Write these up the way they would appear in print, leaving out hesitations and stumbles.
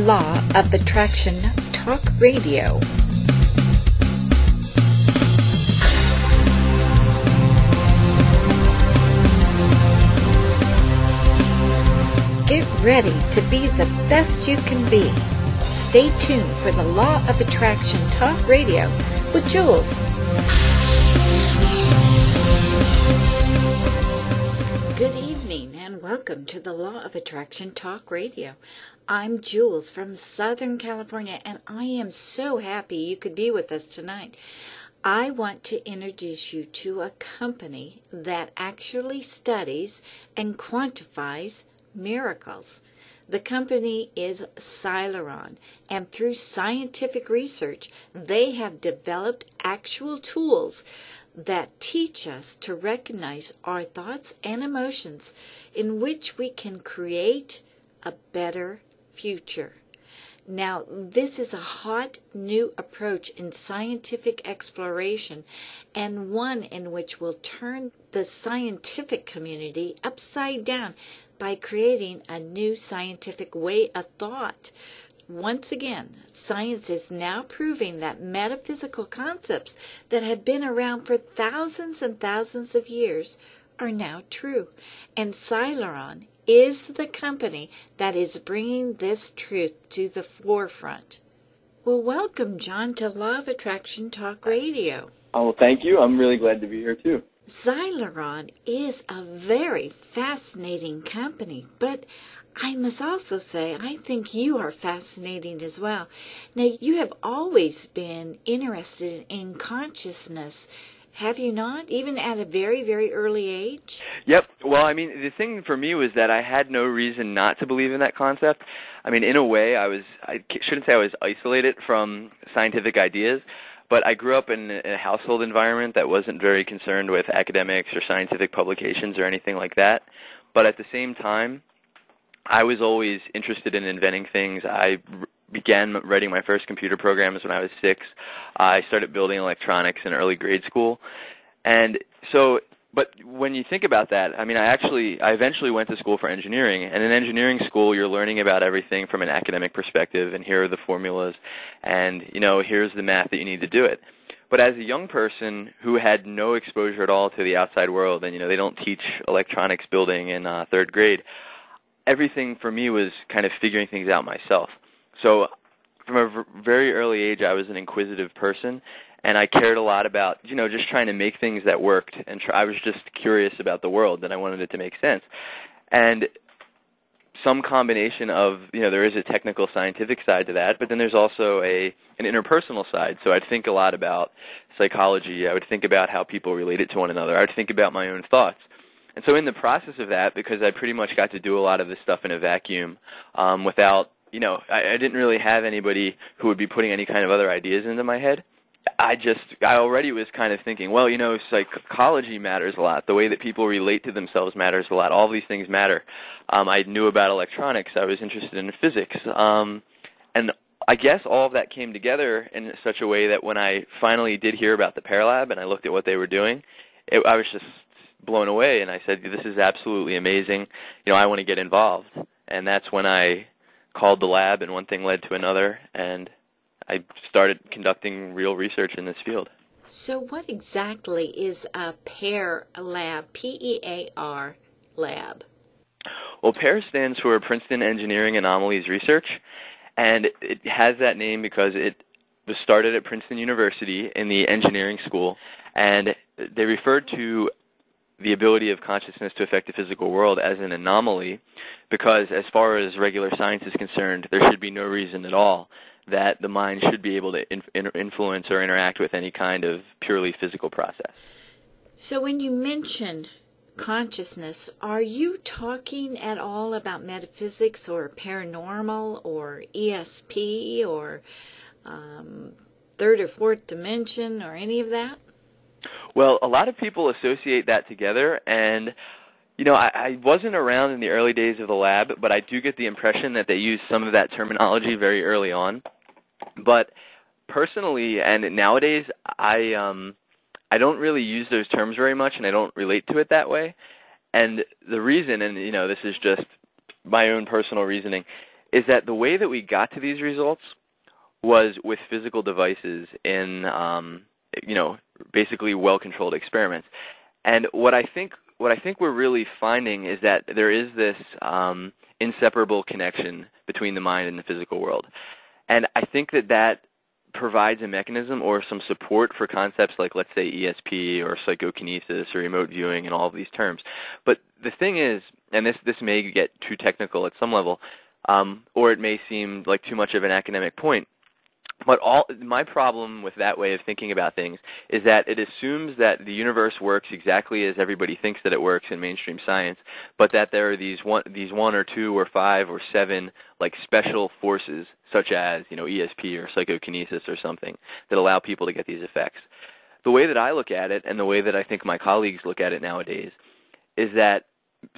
Law of Attraction Talk Radio. Get ready to be the best you can be. Stay tuned for the Law of Attraction Talk Radio with Jules. Good evening and welcome to the Law of Attraction Talk Radio. I'm Jules from Southern California and I am so happy you could be with us tonight. I want to introduce you to a company that actually studies and quantifies miracles. The company is Syleron, and through scientific research, they have developed actual tools that teach us to recognize our thoughts and emotions in which we can create a better future. Now, this is a hot new approach in scientific exploration and one in which will turn the scientific community upside down by creating a new scientific way of thought. Once again, science is now proving that metaphysical concepts that have been around for thousands and thousands of years are now true. And Syleron is the company that is bringing this truth to the forefront. Well, welcome, John, to Law of Attraction Talk Radio. Oh, well, thank you. I'm really glad to be here, too. Syleron is a very fascinating company, but I must also say I think you are fascinating as well. Now, you have always been interested in consciousness, have you not, even at a very, very early age? Yep. Well, I mean, the thing for me was that I had no reason not to believe in that concept. I mean, in a way, I shouldn't say I was isolated from scientific ideas, but I grew up in a household environment that wasn't very concerned with academics or scientific publications or anything like that. But at the same time, I was always interested in inventing things. I began writing my first computer programs when I was 6. I started building electronics in early grade school. And so, but when you think about that, I mean, I eventually went to school for engineering. And in engineering school, you're learning about everything from an academic perspective, and here are the formulas, and, here's the math that you need to do it. But as a young person who had no exposure at all to the outside world, and, they don't teach electronics building in 3rd grade, everything for me was kind of figuring things out myself. So from a very early age, I was an inquisitive person, and I cared a lot about, just trying to make things that worked. And I was just curious about the world, and I wanted it to make sense. And some combination of, there is a technical scientific side to that, but then there's also an interpersonal side. So I'd think a lot about psychology. I would think about how people related to one another. I'd think about my own thoughts. And so in the process of that, because I pretty much got to do a lot of this stuff in a vacuum without, I didn't really have anybody who would be putting any kind of other ideas into my head. I already was kind of thinking, well, psychology matters a lot. The way that people relate to themselves matters a lot. All these things matter. I knew about electronics. I was interested in physics. And I guess all of that came together in such a way that when I finally did hear about the Pear Lab and I looked at what they were doing, I was just blown away, and I said, this is absolutely amazing. I want to get involved. And that's when I called the lab, and one thing led to another, and I started conducting real research in this field. So what exactly is a Pear Lab, P-E-A-R lab? Well, PEAR stands for Princeton Engineering Anomalies Research, and it has that name because it was started at Princeton University in the engineering school, and they referred to the ability of consciousness to affect the physical world as an anomaly because as far as regular science is concerned, there should be no reason at all that the mind should be able to influence or interact with any kind of purely physical process. So when you mention consciousness, are you talking at all about metaphysics or paranormal or ESP or third or fourth dimension or any of that? Well, a lot of people associate that together, and, I wasn't around in the early days of the lab, but I do get the impression that they use some of that terminology very early on. But personally, and nowadays, I don't really use those terms very much, and I don't relate to it that way. And the reason, and, this is just my own personal reasoning, is that the way that we got to these results was with physical devices in, basically well-controlled experiments. And what I think we're really finding is that there is this inseparable connection between the mind and the physical world. And I think that provides a mechanism or some support for concepts like, let's say, ESP or psychokinesis or remote viewing and all of these terms. But the thing is, and this may get too technical at some level, or it may seem like too much of an academic point, but my problem with that way of thinking about things is that it assumes that the universe works exactly as everybody thinks that it works in mainstream science, but that there are these one or two or five or seven like special forces, such as ESP or psychokinesis or something, that allow people to get these effects. The way that I look at it, and the way that I think my colleagues look at it nowadays, is that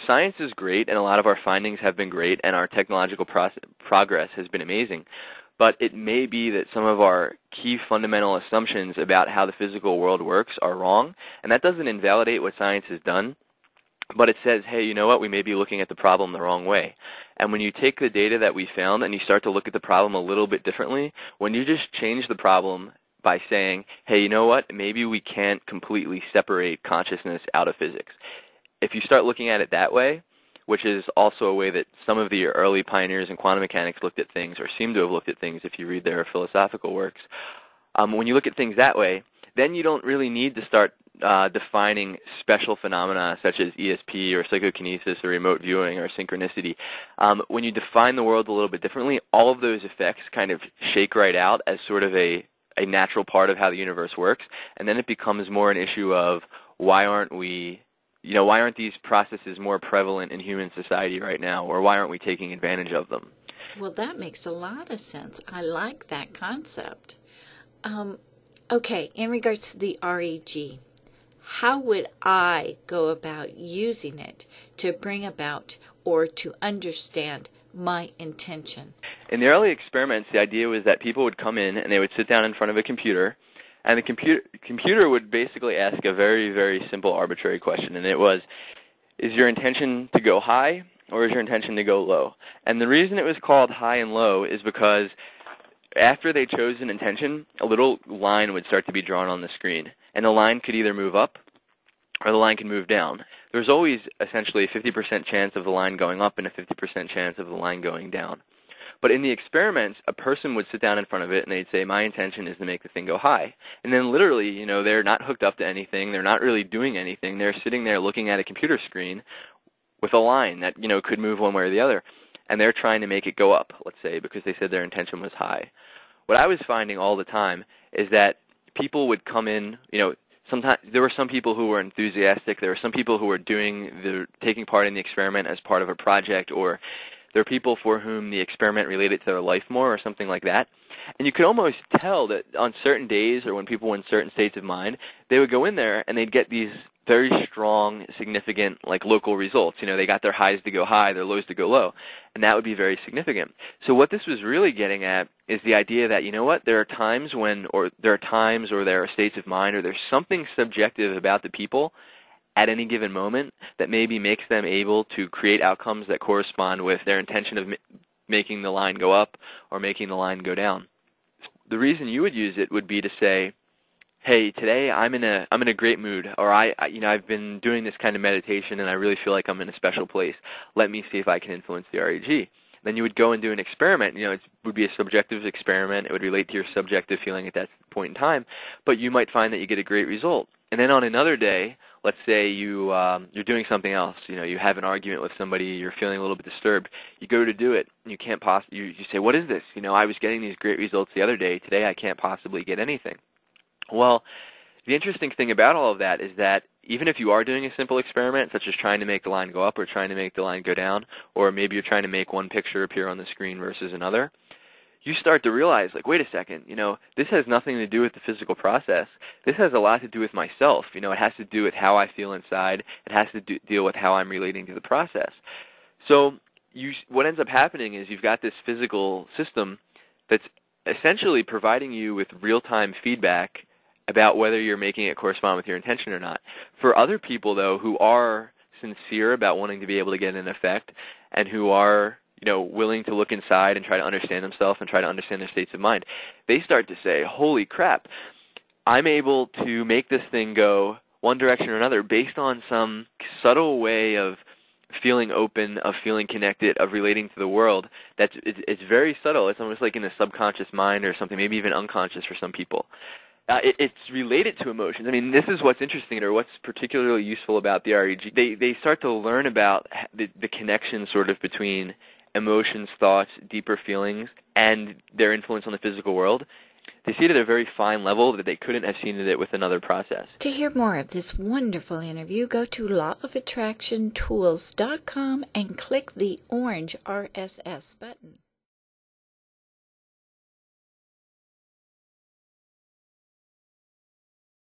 science is great, and a lot of our findings have been great, and our technological progress has been amazing. But it may be that some of our key fundamental assumptions about how the physical world works are wrong, and that doesn't invalidate what science has done, but it says, hey, you know what, we may be looking at the problem the wrong way. And when you take the data that we found and you start to look at the problem a little bit differently, when you just change the problem by saying, hey, you know what, maybe we can't completely separate consciousness out of physics. If you start looking at it that way, which is also a way that some of the early pioneers in quantum mechanics looked at things, or seem to have looked at things if you read their philosophical works. When you look at things that way, then you don't really need to start defining special phenomena such as ESP or psychokinesis or remote viewing or synchronicity. When you define the world a little bit differently, all of those effects kind of shake right out as sort of a natural part of how the universe works, and then it becomes more an issue of why aren't these processes more prevalent in human society right now, or why aren't we taking advantage of them? Well, that makes a lot of sense. I like that concept. Okay, in regards to the REG, how would I go about using it to bring about or to understand my intention? In the early experiments, the idea was that people would come in and they would sit down in front of a computer, and the computer would basically ask a very, very simple arbitrary question, and it was, is your intention to go high or is your intention to go low? And the reason it was called high and low is because after they chose an intention, a little line would start to be drawn on the screen, and the line could either move up or the line could move down. There's always essentially a 50% chance of the line going up and a 50% chance of the line going down. But in the experiments, a person would sit down in front of it and they'd say, my intention is to make the thing go high. And then literally, they're not hooked up to anything. They're not really doing anything. They're sitting there looking at a computer screen with a line that, could move one way or the other. And they're trying to make it go up, let's say, because they said their intention was high. What I was finding all the time is that people would come in, sometimes there were some people who were enthusiastic. There were some people who were taking part in the experiment as part of a project, or there are people for whom the experiment related to their life more or something like that. And you could almost tell that on certain days or when people were in certain states of mind, they would go in there and they'd get these very strong, significant, local results. They got their highs to go high, their lows to go low, and that would be very significant. So what this was really getting at is the idea that, there are times or there are states of mind, or there's something subjective about the people at any given moment that maybe makes them able to create outcomes that correspond with their intention of making the line go up or making the line go down. The reason you would use it would be to say, hey, today I'm in a great mood, or I've been doing this kind of meditation and I really feel like I'm in a special place. Let me see if I can influence the REG. Then you would go and do an experiment. It would be a subjective experiment. It would relate to your subjective feeling at that point in time, but you might find that you get a great result. And then on another day, let's say you're doing something else. You have an argument with somebody. You're feeling a little bit disturbed. You go to do it. And you can't you say, what is this? I was getting these great results the other day. Today I can't possibly get anything. Well, the interesting thing about all of that is that even if you are doing a simple experiment, such as trying to make the line go up or trying to make the line go down, or maybe you're trying to make one picture appear on the screen versus another, you start to realize, wait a second, this has nothing to do with the physical process. This has a lot to do with myself. It has to do with how I feel inside. It has to deal with how I'm relating to the process. So what ends up happening is you've got this physical system that's essentially providing you with real-time feedback about whether you're making it correspond with your intention or not. For other people, though, who are sincere about wanting to be able to get an effect and who are willing to look inside and try to understand themselves and try to understand their states of mind, they start to say, holy crap, I'm able to make this thing go one direction or another based on some subtle way of feeling open, of feeling connected, of relating to the world. It's very subtle. It's almost like in the subconscious mind or something, maybe even unconscious for some people. It's related to emotions. I mean, this is what's interesting, or what's particularly useful about the REG. They start to learn about the connection sort of between emotions, thoughts, deeper feelings, and their influence on the physical world. They see it at a very fine level that they couldn't have seen it with another process. To hear more of this wonderful interview, go to lawofattractiontools.com and click the orange RSS button.